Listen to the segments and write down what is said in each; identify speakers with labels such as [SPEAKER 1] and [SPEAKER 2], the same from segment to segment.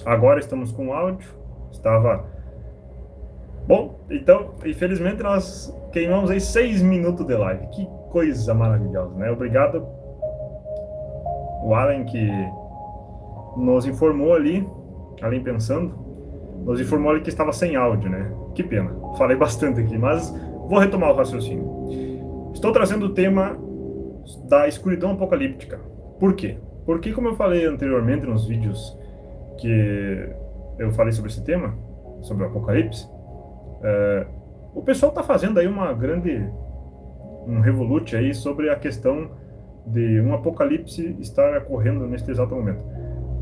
[SPEAKER 1] Agora estamos com áudio. Estava bom. Então, infelizmente, nós queimamos aí 6 minutos de live. Que coisa maravilhosa, né? Obrigado, o Alan, que nos informou ali, Além Pensando, nos informou ali que estava sem áudio, né? Que pena. Falei bastante aqui, mas vou retomar o raciocínio. Estou trazendo o tema da escuridão apocalíptica. Por quê? Porque, como eu falei anteriormente nos vídeos que eu falei sobre esse tema, sobre o apocalipse, o pessoal está fazendo aí um revolute aí sobre a questão de um apocalipse estar ocorrendo neste exato momento.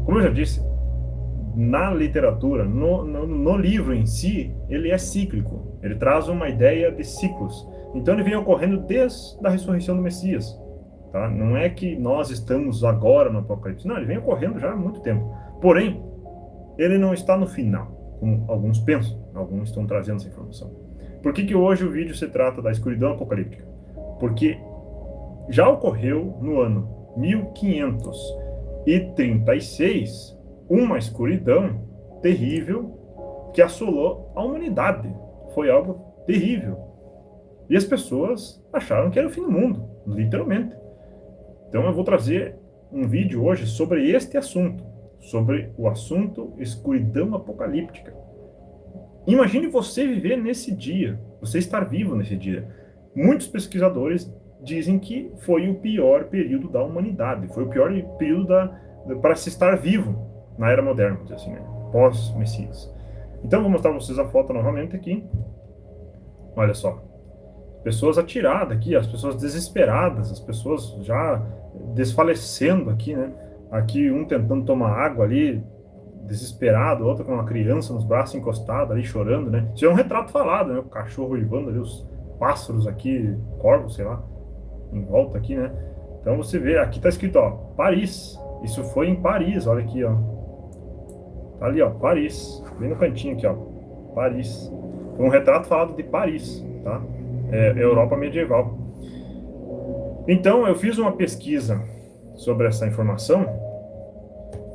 [SPEAKER 1] Como eu já disse, na literatura, no livro em si, ele é cíclico. Ele traz uma ideia de ciclos. Então ele vem ocorrendo desde a ressurreição do Messias. Tá? Não é que nós estamos agora no Apocalipse. Não, ele vem ocorrendo já há muito tempo. Porém, ele não está no final, como alguns pensam. Alguns estão trazendo essa informação. Por que que hoje o vídeo se trata da escuridão apocalíptica? Porque já ocorreu no ano 1536 uma escuridão terrível que assolou a humanidade. Foi algo terrível. E as pessoas acharam que era o fim do mundo, literalmente. Então eu vou trazer um vídeo hoje sobre este assunto, sobre o assunto escuridão apocalíptica. Imagine você viver nesse dia, você estar vivo nesse dia. Muitos pesquisadores dizem que foi o pior período da humanidade, foi o pior período para se estar vivo na era moderna, vamos dizer assim, né? Pós-Messias. Então vou mostrar para vocês a foto novamente aqui. Olha só, pessoas atiradas aqui, as pessoas desesperadas, as pessoas já desfalecendo aqui, né? Aqui um tentando tomar água ali, desesperado, outro com uma criança nos braços encostada ali chorando, né? Isso é um retrato falado, né? O cachorro uivando ali, os pássaros aqui, corvos, sei lá, em volta aqui, né? Então você vê, aqui tá escrito, ó, Paris. Isso foi em Paris, olha aqui, ó. Tá ali, ó, Paris. Bem no cantinho aqui, ó. Paris. Foi um retrato falado de Paris, tá? Europa medieval. Então, eu fiz uma pesquisa sobre essa informação.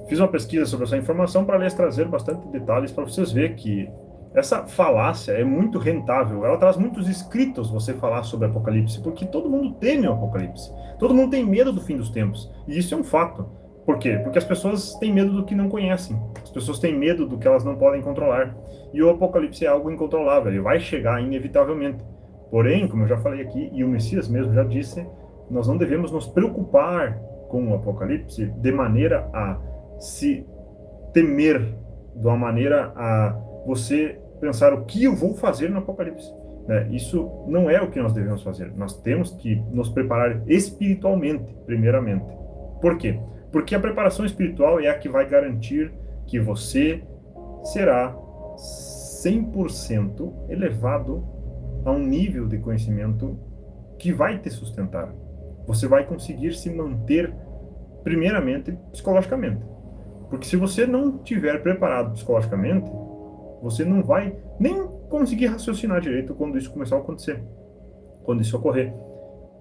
[SPEAKER 1] Fiz uma pesquisa sobre essa informação para lhes trazer bastante detalhes para vocês verem que essa falácia é muito rentável. Ela traz muitos escritos você falar sobre Apocalipse, porque todo mundo teme o Apocalipse. Todo mundo tem medo do fim dos tempos. E isso é um fato. Por quê? Porque as pessoas têm medo do que não conhecem. As pessoas têm medo do que elas não podem controlar. E o Apocalipse é algo incontrolável. Ele vai chegar inevitavelmente. Porém, como eu já falei aqui, e o Messias mesmo já disse, nós não devemos nos preocupar com o Apocalipse de maneira a se temer, de uma maneira a você pensar o que eu vou fazer no Apocalipse. Né? Isso não é o que nós devemos fazer. Nós temos que nos preparar espiritualmente, primeiramente. Por quê? Porque a preparação espiritual é a que vai garantir que você será 100% elevado a um nível de conhecimento que vai te sustentar. Você vai conseguir se manter, primeiramente, psicologicamente. Porque se você não estiver preparado psicologicamente, você não vai nem conseguir raciocinar direito quando isso começar a acontecer, quando isso ocorrer.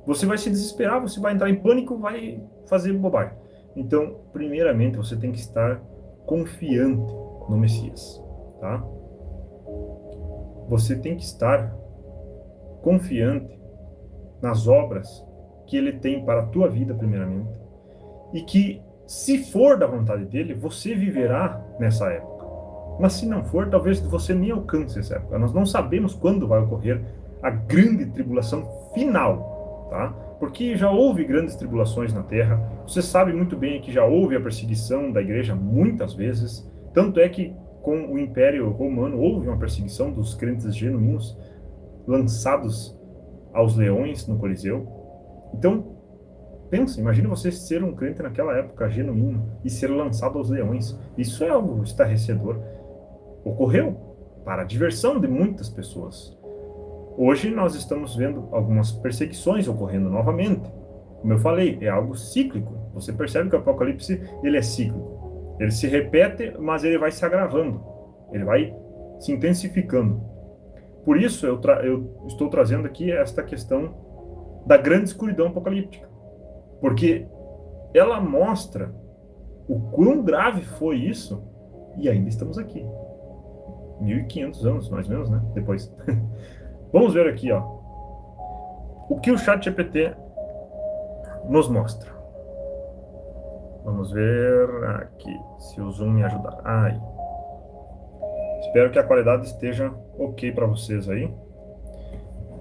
[SPEAKER 1] Você vai se desesperar, você vai entrar em pânico, vai fazer bobagem. Então, primeiramente, você tem que estar confiante no Messias, tá? Você tem que estar confiante nas obras que ele tem para a tua vida, primeiramente, e que, se for da vontade dele, você viverá nessa época. Mas se não for, talvez você nem alcance essa época. Nós não sabemos quando vai ocorrer a grande tribulação final, tá? Porque já houve grandes tribulações na Terra. Você sabe muito bem que já houve a perseguição da igreja muitas vezes. Tanto é que com o Império Romano houve uma perseguição dos crentes genuínos lançados aos leões no Coliseu. Então, pensa, imagine você ser um crente naquela época genuíno e ser lançado aos leões. Isso é algo estarrecedor. Ocorreu para a diversão de muitas pessoas. Hoje nós estamos vendo algumas perseguições ocorrendo novamente. Como eu falei, é algo cíclico. Você percebe que o Apocalipse ele é cíclico. Ele se repete, mas ele vai se agravando. Ele vai se intensificando. Por isso eu estou trazendo aqui esta questão da grande escuridão apocalíptica. Porque ela mostra o quão grave foi isso E ainda estamos aqui. 1500 anos, mais ou menos, né? Depois. Vamos ver aqui, ó. O que o ChatGPT nos mostra. Vamos ver aqui, se o Zoom me ajudar. Aí. Espero que a qualidade esteja ok para vocês aí.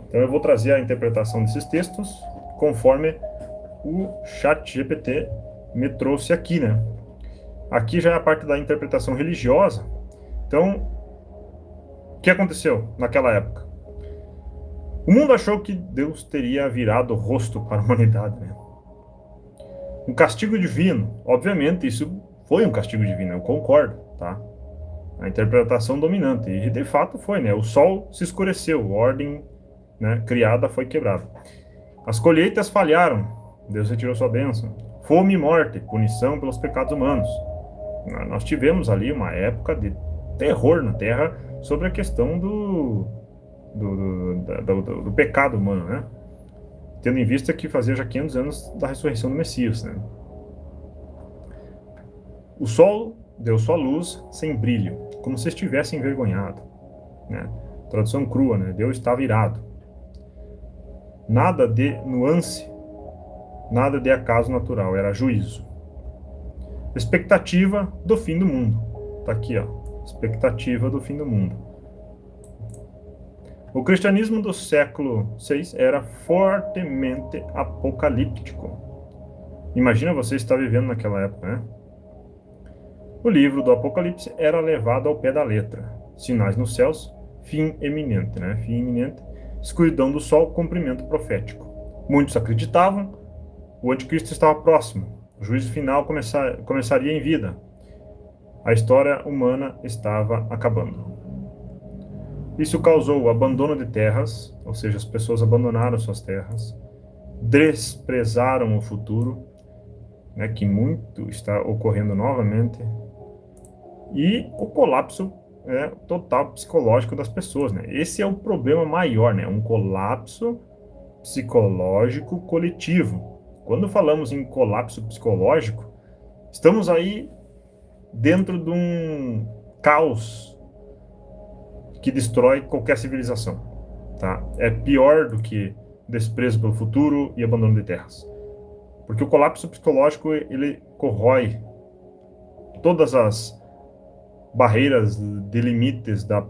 [SPEAKER 1] Então eu vou trazer a interpretação desses textos conforme o ChatGPT me trouxe aqui, né? Aqui já é a parte da interpretação religiosa. Então, o que aconteceu naquela época? O mundo achou que Deus teria virado o rosto para a humanidade, né? Um castigo divino. Obviamente, isso foi um castigo divino, eu concordo, tá? A interpretação dominante. E de fato foi, né? O sol se escureceu, a ordem, né, criada foi quebrada. As colheitas falharam, Deus retirou sua bênção. Fome e morte, punição pelos pecados humanos. Nós tivemos ali uma época de terror na Terra sobre a questão do pecado humano, né? Tendo em vista que fazia já 500 anos da ressurreição do Messias, né? O sol deu sua luz sem brilho, como se estivesse envergonhado, né? Tradução crua, né? Deus estava irado. Nada de nuance, nada de acaso natural, era juízo. Expectativa do fim do mundo. Tá aqui, ó. Expectativa do fim do mundo. O cristianismo do século VI era fortemente apocalíptico. Imagina você estar vivendo naquela época, né? O livro do Apocalipse era levado ao pé da letra. Sinais nos céus, fim eminente, né? Fim iminente, escuridão do sol, cumprimento profético. Muitos acreditavam, o anticristo estava próximo, o juízo final começaria em vida. A história humana estava acabando. Isso causou o abandono de terras, ou seja, as pessoas abandonaram suas terras, desprezaram o futuro, né, que muito está ocorrendo novamente, e o colapso, né, total psicológico das pessoas, né? Esse é o problema maior, né? Um colapso psicológico coletivo. Quando falamos em colapso psicológico, estamos aí dentro de um caos que destrói qualquer civilização, tá? É pior do que desprezo pelo futuro e abandono de terras. Porque o colapso psicológico, ele corrói todas as barreiras de limites da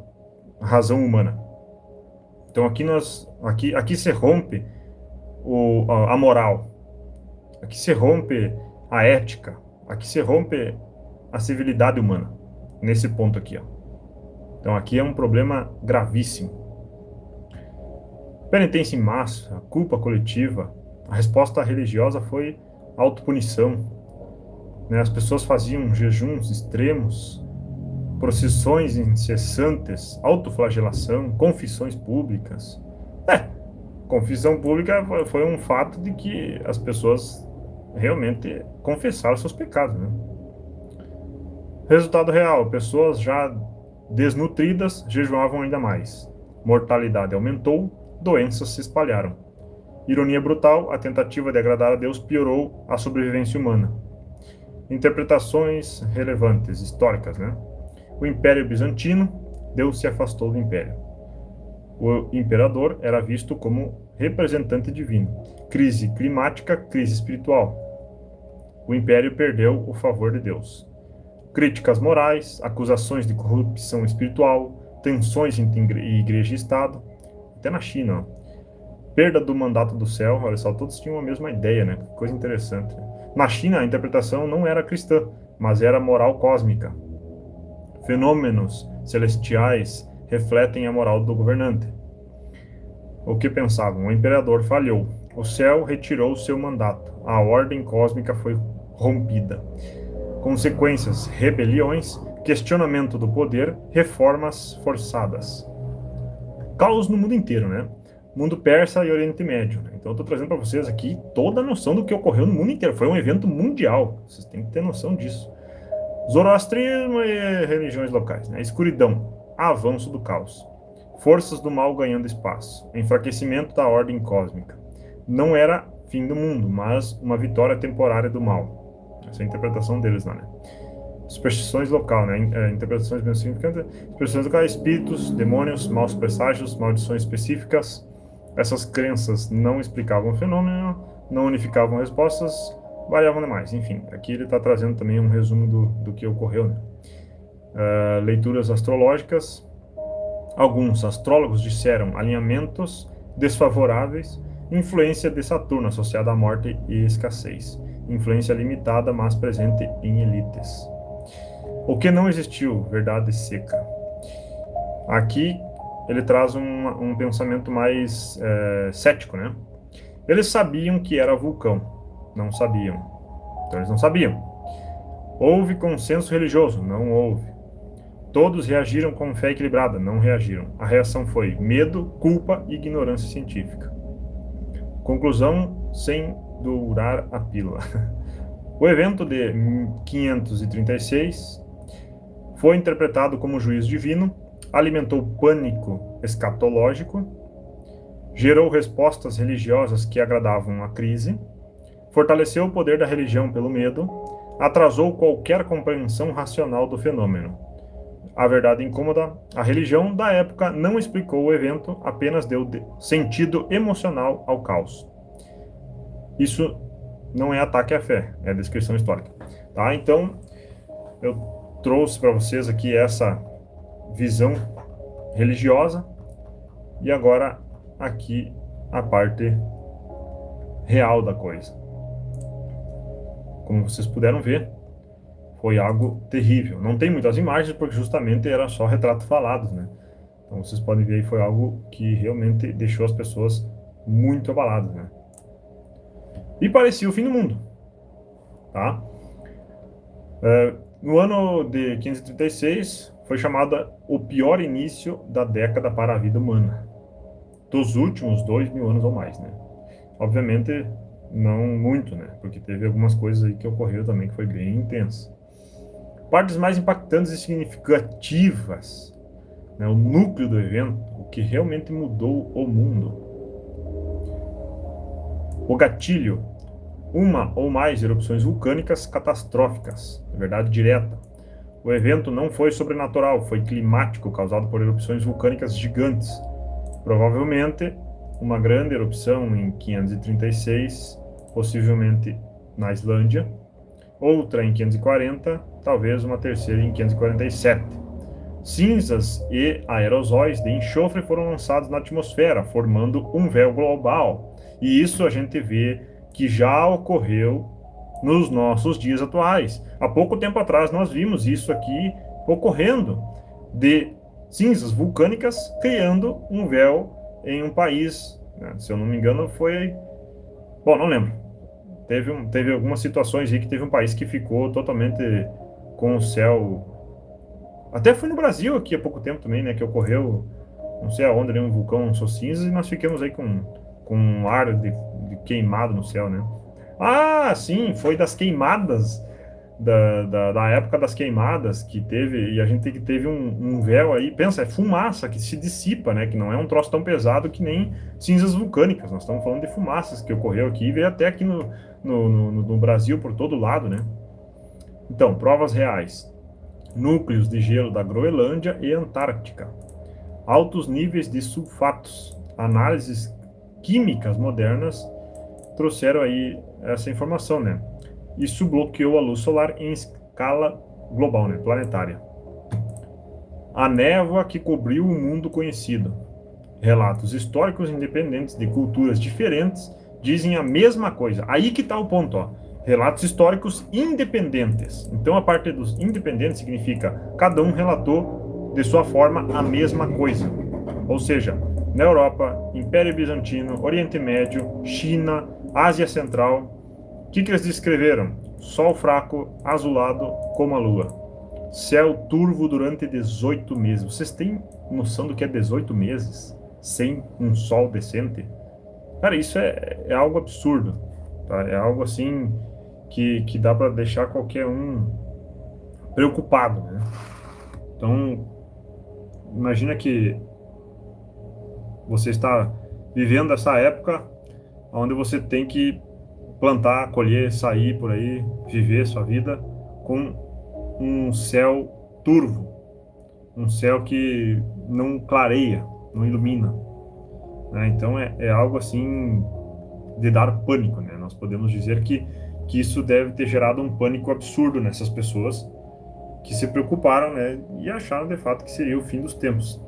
[SPEAKER 1] razão humana. Então aqui se rompe a moral, aqui se rompe a ética, aqui se rompe a civilidade humana, nesse ponto aqui, ó. Então aqui é um problema gravíssimo. Penitência em massa, culpa coletiva, a resposta religiosa foi autopunição, né? As pessoas faziam jejuns extremos, procissões incessantes, autoflagelação, confissões públicas. Confissão pública foi um fato de que as pessoas realmente confessaram seus pecados, né? Resultado real, pessoas já desnutridas jejuavam ainda mais. Mortalidade aumentou, doenças se espalharam. Ironia brutal, a tentativa de agradar a Deus piorou a sobrevivência humana. Interpretações relevantes, históricas, né? O Império Bizantino, Deus se afastou do Império. O imperador era visto como representante divino. Crise climática, crise espiritual. O Império perdeu o favor de Deus. Críticas morais, acusações de corrupção espiritual, tensões entre igreja e Estado. Até na China, ó. Perda do mandato do céu, olha só, todos tinham a mesma ideia, né? Que coisa interessante. Na China, a interpretação não era cristã, mas era moral cósmica. Fenômenos celestiais refletem a moral do governante. O que pensavam? O imperador falhou. O céu retirou seu mandato. A ordem cósmica foi rompida. Consequências: rebeliões, questionamento do poder, reformas forçadas. Caos no mundo inteiro, né? Mundo persa e Oriente Médio, né? Então eu estou trazendo para vocês aqui toda a noção do que ocorreu no mundo inteiro. Foi um evento mundial. Vocês têm que ter noção disso. Zoroastrismo e religiões locais, né? Escuridão, avanço do caos. Forças do mal ganhando espaço. Enfraquecimento da ordem cósmica. Não era fim do mundo, mas uma vitória temporária do mal. Essa é a interpretação deles lá, né? superstições local, né? Interpretações bem significantes, superstições locais, espíritos, demônios, maus presságios, maldições específicas. Essas crenças não explicavam o fenômeno, não unificavam respostas, variavam demais. Enfim, aqui ele está trazendo também um resumo do que ocorreu, né? Leituras astrológicas. Alguns astrólogos disseram alinhamentos desfavoráveis, influência de Saturno associada à morte e escassez, influência limitada, mas presente em elites. O que não existiu, verdade seca. Aqui ele traz um pensamento mais cético, né? Eles sabiam que era vulcão, não sabiam. Então eles não sabiam. Houve consenso religioso, não houve. Todos reagiram com fé equilibrada, não reagiram. A reação foi medo, culpa e ignorância científica. Conclusão sem dourar a pílula. O evento de 536 foi interpretado como juízo divino, alimentou pânico escatológico, gerou respostas religiosas que agradavam a crise, fortaleceu o poder da religião pelo medo, atrasou qualquer compreensão racional do fenômeno. A verdade incômoda, a religião da época não explicou o evento, apenas deu sentido emocional ao caos. Isso não é ataque à fé, é descrição histórica. Tá? Então, eu trouxe para vocês aqui essa visão religiosa e agora aqui a parte real da coisa. Como vocês puderam ver, foi algo terrível. Não tem muitas imagens porque justamente era só retratos falados, né? Então vocês podem ver aí, foi algo que realmente deixou as pessoas muito abaladas, né? E parecia o fim do mundo, tá? No ano de 536 foi chamada o pior início da década para a vida humana, dos últimos 2.000 anos ou mais, né? Obviamente não muito, né? Porque teve algumas coisas aí que ocorreram também que foi bem intenso. Partes mais impactantes e significativas, né? O núcleo do evento, o que realmente mudou o mundo. O gatilho, uma ou mais erupções vulcânicas catastróficas, na verdade direta. O evento não foi sobrenatural, foi climático, causado por erupções vulcânicas gigantes. Provavelmente, uma grande erupção em 536, possivelmente na Islândia, outra em 540, talvez uma terceira em 547. Cinzas e aerosóis de enxofre foram lançados na atmosfera, formando um véu global. E isso a gente vê que já ocorreu nos nossos dias atuais. Há pouco tempo atrás nós vimos isso aqui ocorrendo, de cinzas vulcânicas criando um véu em um país, né? Se eu não me engano foi... Bom, não lembro. Teve algumas situações aí que teve um país que ficou totalmente com o céu... Até foi no Brasil aqui há pouco tempo também, né? Que ocorreu, não sei aonde, ali, um vulcão lançou cinzas e nós ficamos aí com um ar de queimado no céu, né? Ah, sim, foi das queimadas, da época das queimadas que teve, e a gente teve um véu aí, pensa, é fumaça que se dissipa, né? Que não é um troço tão pesado que nem cinzas vulcânicas. Nós estamos falando de fumaças que ocorreu aqui e veio até aqui no Brasil por todo lado, né? Então, provas reais. Núcleos de gelo da Groenlândia e Antártica. Altos níveis de sulfatos. Análises químicas modernas trouxeram aí essa informação, né? Isso bloqueou a luz solar em escala global, né? Planetária. A névoa que cobriu o mundo conhecido. Relatos históricos independentes de culturas diferentes dizem a mesma coisa. Aí que está o ponto, ó. Relatos históricos independentes. Então a parte dos independentes significa cada um relatou de sua forma a mesma coisa. Ou seja, na Europa, Império Bizantino, Oriente Médio, China, Ásia Central, o que eles descreveram? Sol fraco, azulado como a lua. Céu turvo durante 18 meses. Vocês têm noção do que é 18 meses sem um sol decente? Cara, isso é algo absurdo. Tá? É algo assim que dá para deixar qualquer um preocupado, né? Então, imagina que você está vivendo essa época onde você tem que plantar, colher, sair por aí, viver sua vida com um céu turvo, um céu que não clareia, não ilumina, né? Então é algo assim de dar pânico, né? Nós podemos dizer que isso deve ter gerado um pânico absurdo nessas pessoas que se preocuparam, né? E acharam de fato que seria o fim dos tempos.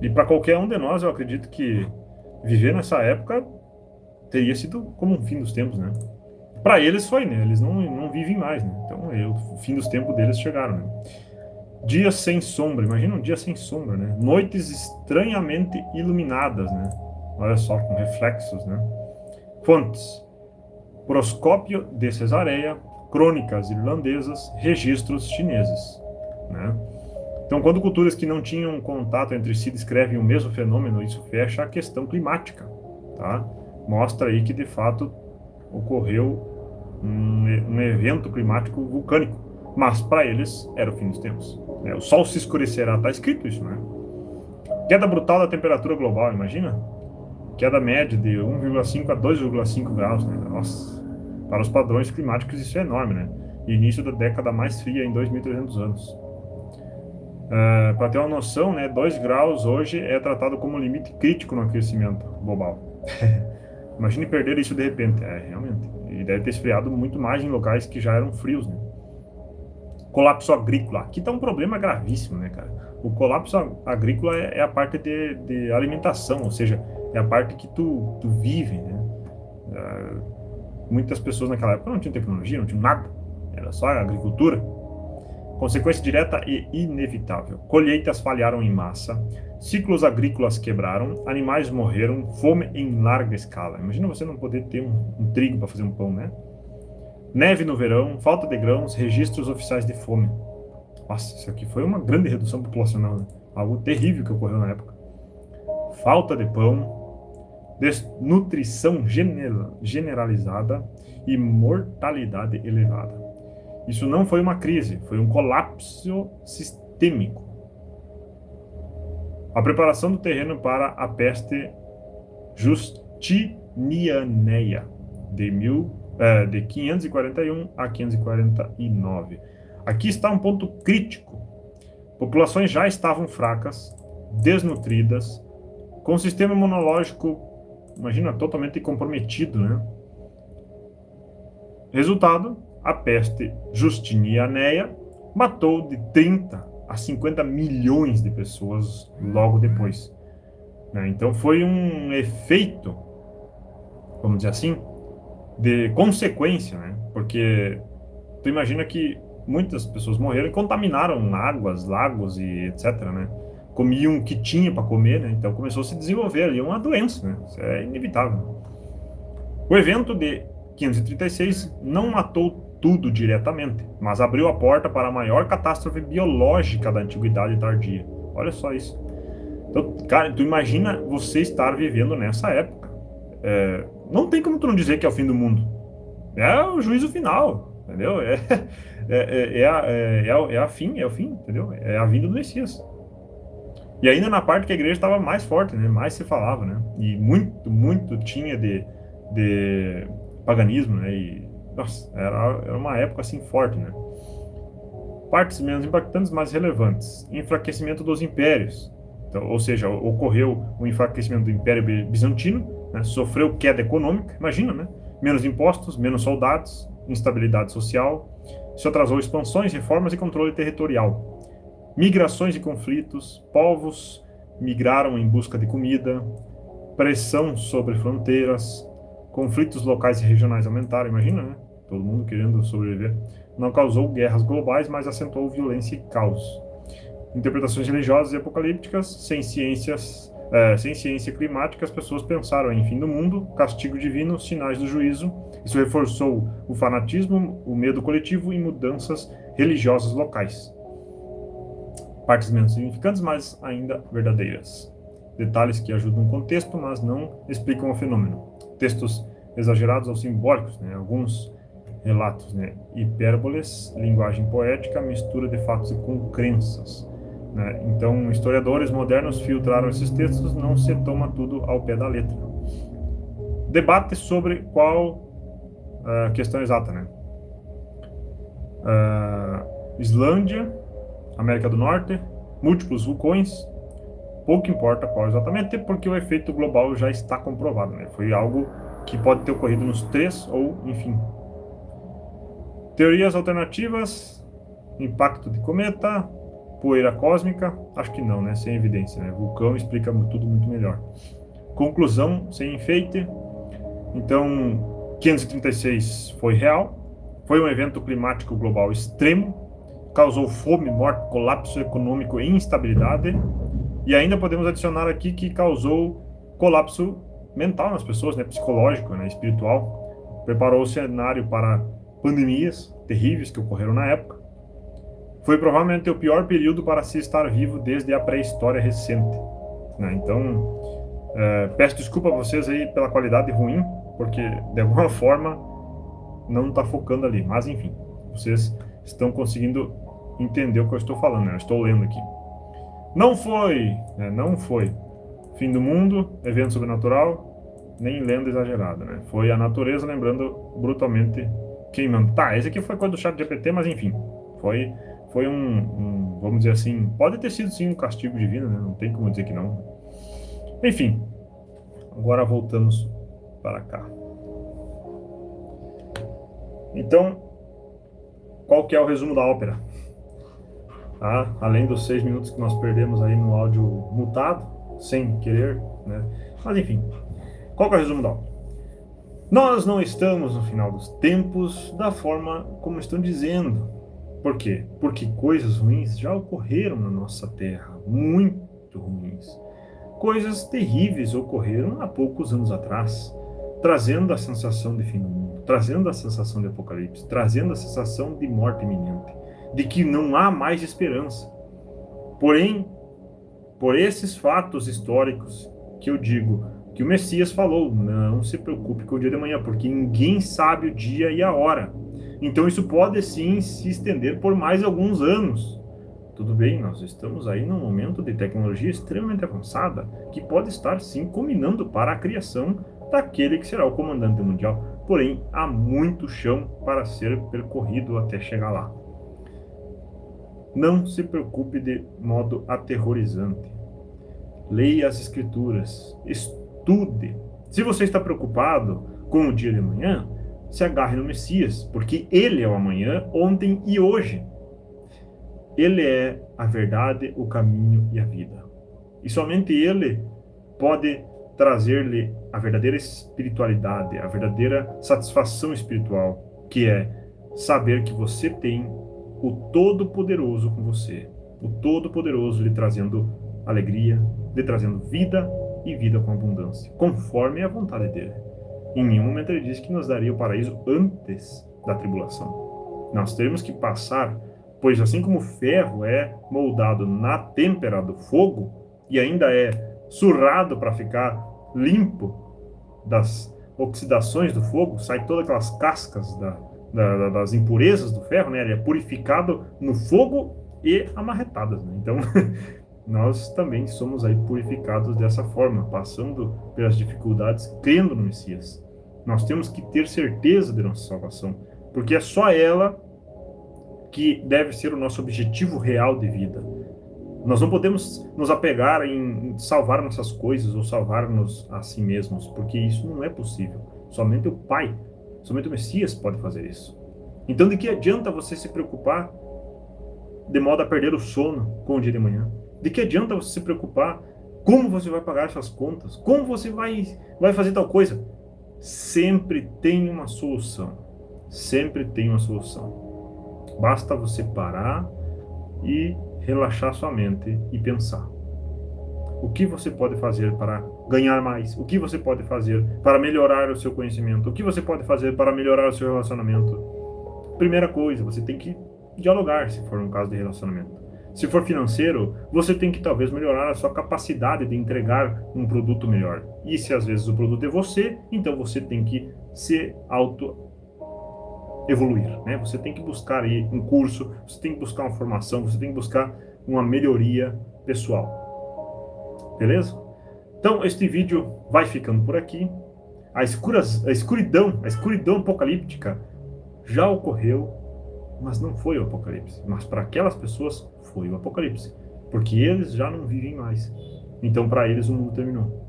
[SPEAKER 1] E para qualquer um de nós, eu acredito que viver nessa época teria sido como um fim dos tempos, né? Para eles foi, né? Eles não vivem mais, né? Então, o fim dos tempos deles chegaram, né? Dias sem sombra, imagina um dia sem sombra, né? Noites estranhamente iluminadas, né? Olha só, com reflexos, né? Fontes: Proscópio de Cesareia, crônicas irlandesas, registros chineses, né? Então, quando culturas que não tinham contato entre si descrevem o mesmo fenômeno, isso fecha a questão climática, tá? Mostra aí que, de fato, ocorreu um evento climático vulcânico, mas para eles era o fim dos tempos, né? O sol se escurecerá, tá escrito isso, né? Queda brutal da temperatura global, imagina? Queda média de 1,5 a 2,5 graus, né? Nossa, para os padrões climáticos isso é enorme, né? Início da década mais fria em 2.300 anos. Para ter uma noção, né, 2 graus hoje é tratado como limite crítico no aquecimento global. Imagine perder isso de repente. Realmente. E deve ter esfriado muito mais em locais que já eram frios, né? Colapso agrícola. Aqui está um problema gravíssimo, né, cara? O colapso agrícola é a parte de alimentação, ou seja, é a parte que tu vive, né? Muitas pessoas naquela época não tinham tecnologia, não tinham nada. Era só a agricultura. Consequência direta e inevitável. Colheitas falharam em massa, ciclos agrícolas quebraram, animais morreram, fome em larga escala. Imagina você não poder ter um trigo para fazer um pão, né? Neve no verão, falta de grãos, registros oficiais de fome. Nossa, isso aqui foi uma grande redução populacional, né? Algo terrível que ocorreu na época. Falta de pão, desnutrição generalizada e mortalidade elevada. Isso não foi uma crise, foi um colapso sistêmico. A preparação do terreno para a peste Justinianeia, de 541 a 549. Aqui está um ponto crítico. Populações já estavam fracas, desnutridas, com o sistema imunológico, imagina, totalmente comprometido, né? Resultado: a peste Justinianeia matou de 30 a 50 milhões de pessoas logo depois, né? Então foi um efeito, vamos dizer assim, de consequência, né? Porque tu imagina que muitas pessoas morreram e contaminaram águas, lagos e etc, né? Comiam o que tinha para comer, né? Então começou a se desenvolver ali uma doença, né? Isso é inevitável. O evento de 536 não matou tudo diretamente, mas abriu a porta para a maior catástrofe biológica da antiguidade tardia. Olha só isso. Então, cara, tu imagina você estar vivendo nessa época. Não tem como tu não dizer que é o fim do mundo. É o juízo final, entendeu? É o fim, entendeu? É a vinda do Messias. E ainda na parte que a igreja estava mais forte, né? Mais se falava, né? E muito tinha de paganismo, né? E, nossa, era uma época assim forte, né? Partes menos impactantes, mas relevantes. Enfraquecimento dos impérios. Então, ou seja, ocorreu o enfraquecimento do Império Bizantino, né? Sofreu queda econômica, imagina, né? Menos impostos, menos soldados, instabilidade social. Isso atrasou expansões, reformas e controle territorial. Migrações e conflitos, povos migraram em busca de comida, pressão sobre fronteiras, conflitos locais e regionais aumentaram, imagina, né? Todo mundo querendo sobreviver. Não causou guerras globais, mas acentuou violência e caos. Interpretações religiosas e apocalípticas, sem ciência climática, as pessoas pensaram em fim do mundo, castigo divino, sinais do juízo. Isso reforçou o fanatismo, o medo coletivo e mudanças religiosas locais. Partes menos significantes, mas ainda verdadeiras. Detalhes que ajudam o contexto, mas não explicam o fenômeno. Textos exagerados ou simbólicos, né? Alguns relatos, né? Hipérboles, linguagem poética, mistura de fatos com crenças, né? Então, historiadores modernos filtraram esses textos, não se toma tudo ao pé da letra. Debate sobre qual a questão exata, né? Islândia, América do Norte, múltiplos vulcões, pouco importa qual exatamente, porque o efeito global já está comprovado, né? Foi algo que pode ter ocorrido nos três, ou enfim. Teorias alternativas, impacto de cometa, poeira cósmica, acho que não, né? Sem evidência, né? Vulcão explica tudo muito melhor. Conclusão, sem enfeite. Então, 536 foi real, foi um evento climático global extremo, causou fome, morte, colapso econômico e instabilidade, e ainda podemos adicionar aqui que causou colapso mental nas pessoas, né, psicológico, né, espiritual, preparou o cenário para pandemias terríveis que ocorreram na época. Foi provavelmente o pior período para se estar vivo desde a pré-história recente, né? Então, peço desculpa a vocês aí pela qualidade ruim, porque de alguma forma não está focando ali, mas enfim, vocês estão conseguindo entender o que eu estou falando, né? Eu estou lendo aqui. Não foi, né? Não foi fim do mundo, evento sobrenatural, nem lenda exagerada, né? Foi a natureza lembrando brutalmente queimando. Tá, esse aqui foi coisa do chat GPT, mas enfim, foi vamos dizer assim, pode ter sido sim um castigo divino, né? Não tem como dizer que não. Enfim, agora voltamos para cá. Então, qual que é o resumo da ópera? Tá? Além dos 6 minutos que nós perdemos aí no áudio mutado, sem querer, né? Mas enfim, qual que é o resumo da ópera? Nós não estamos no final dos tempos da forma como estão dizendo. Por quê? Porque coisas ruins já ocorreram na nossa Terra, muito ruins. Coisas terríveis ocorreram há poucos anos atrás, trazendo a sensação de fim do mundo, trazendo a sensação de apocalipse, trazendo a sensação de morte iminente, de que não há mais esperança. Porém, por esses fatos históricos que eu digo, que o Messias falou, não se preocupe com o dia de amanhã, porque ninguém sabe o dia e a hora. Então isso pode sim se estender por mais alguns anos. Tudo bem, nós estamos aí num momento de tecnologia extremamente avançada, que pode estar sim culminando para a criação daquele que será o comandante mundial. Porém, há muito chão para ser percorrido até chegar lá. Não se preocupe de modo aterrorizante. Leia as escrituras, estude. Se você está preocupado com o dia de amanhã, se agarre no Messias, porque ele é o amanhã, ontem e hoje. Ele é a verdade, o caminho e a vida. E somente ele pode trazer-lhe a verdadeira espiritualidade, a verdadeira satisfação espiritual, que é saber que você tem o Todo-Poderoso com você. O Todo-Poderoso lhe trazendo alegria, lhe trazendo vida e vida com abundância, conforme a vontade dele. Em nenhum momento ele disse que nos daria o paraíso antes da tribulação. Nós temos que passar, pois assim como o ferro é moldado na têmpera do fogo e ainda é surrado para ficar limpo das oxidações do fogo, sai todas aquelas cascas das impurezas do ferro, né? Ele é purificado no fogo e amarretadas, né? Então, nós também somos aí purificados dessa forma, passando pelas dificuldades, crendo no Messias. Nós temos que ter certeza de nossa salvação, porque é só ela que deve ser o nosso objetivo real de vida. Nós não podemos nos apegar em salvar nossas coisas ou salvar-nos a si mesmos, porque isso não é possível. Somente o Pai, somente o Messias pode fazer isso. Então, de que adianta você se preocupar de modo a perder o sono com o dia de manhã? De que adianta você se preocupar como você vai pagar suas contas? Como você vai fazer tal coisa? Sempre tem uma solução. Sempre tem uma solução. Basta você parar e relaxar sua mente e pensar. O que você pode fazer para ganhar mais? O que você pode fazer para melhorar o seu conhecimento? O que você pode fazer para melhorar o seu relacionamento? Primeira coisa, você tem que dialogar, se for um caso de relacionamento. Se for financeiro, você tem que talvez melhorar a sua capacidade de entregar um produto melhor. E se às vezes o produto é você, então você tem que se evoluir, né? Você tem que buscar aí um curso, você tem que buscar uma formação, você tem que buscar uma melhoria pessoal. Beleza? Então, este vídeo vai ficando por aqui. A escuridão apocalíptica já ocorreu, mas não foi o Apocalipse. Mas para aquelas pessoas foi o Apocalipse, porque eles já não vivem mais. Então, para eles, o mundo terminou.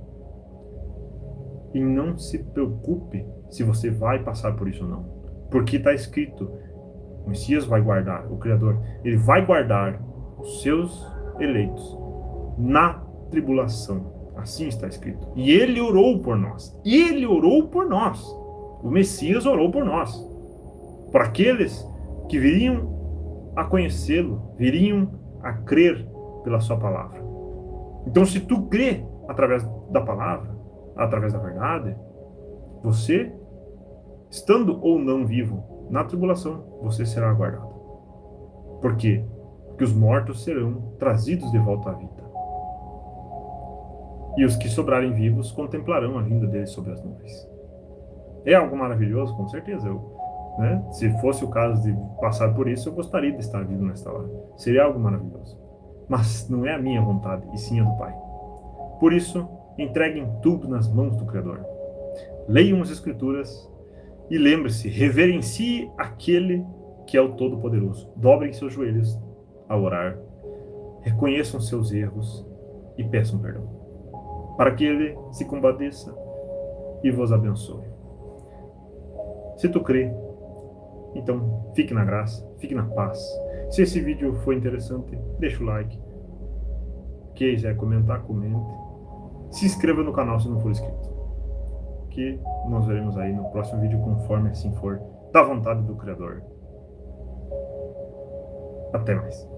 [SPEAKER 1] E não se preocupe se você vai passar por isso ou não, porque está escrito: o Messias vai guardar, o Criador, ele vai guardar os seus eleitos na tribulação. Assim está escrito. E ele orou por nós. Ele orou por nós. O Messias orou por nós. Por aqueles que viriam a conhecê-lo, viriam a crer pela sua palavra. Então, se tu crê através da palavra, através da verdade, você, estando ou não vivo na tribulação, você será guardado. Por quê? Porque os mortos serão trazidos de volta à vida. E os que sobrarem vivos contemplarão a vinda dele sobre as nuvens. É algo maravilhoso, com certeza. Né? Se fosse o caso de passar por isso, eu gostaria de estar vivo nesta hora. Seria algo maravilhoso. Mas não é a minha vontade, e sim a do Pai. Por isso, entreguem tudo nas mãos do Criador. Leiam as Escrituras e lembre-se, reverencie aquele que é o Todo-Poderoso. Dobrem seus joelhos ao orar, reconheçam seus erros e peçam perdão, para que ele se compadeça e vos abençoe. Se tu crê, então fique na graça, fique na paz. Se esse vídeo foi interessante, deixa o like. Quiser comentar, comente. Se inscreva no canal se não for inscrito. Que nós veremos aí no próximo vídeo, conforme assim for, da vontade do Criador. Até mais.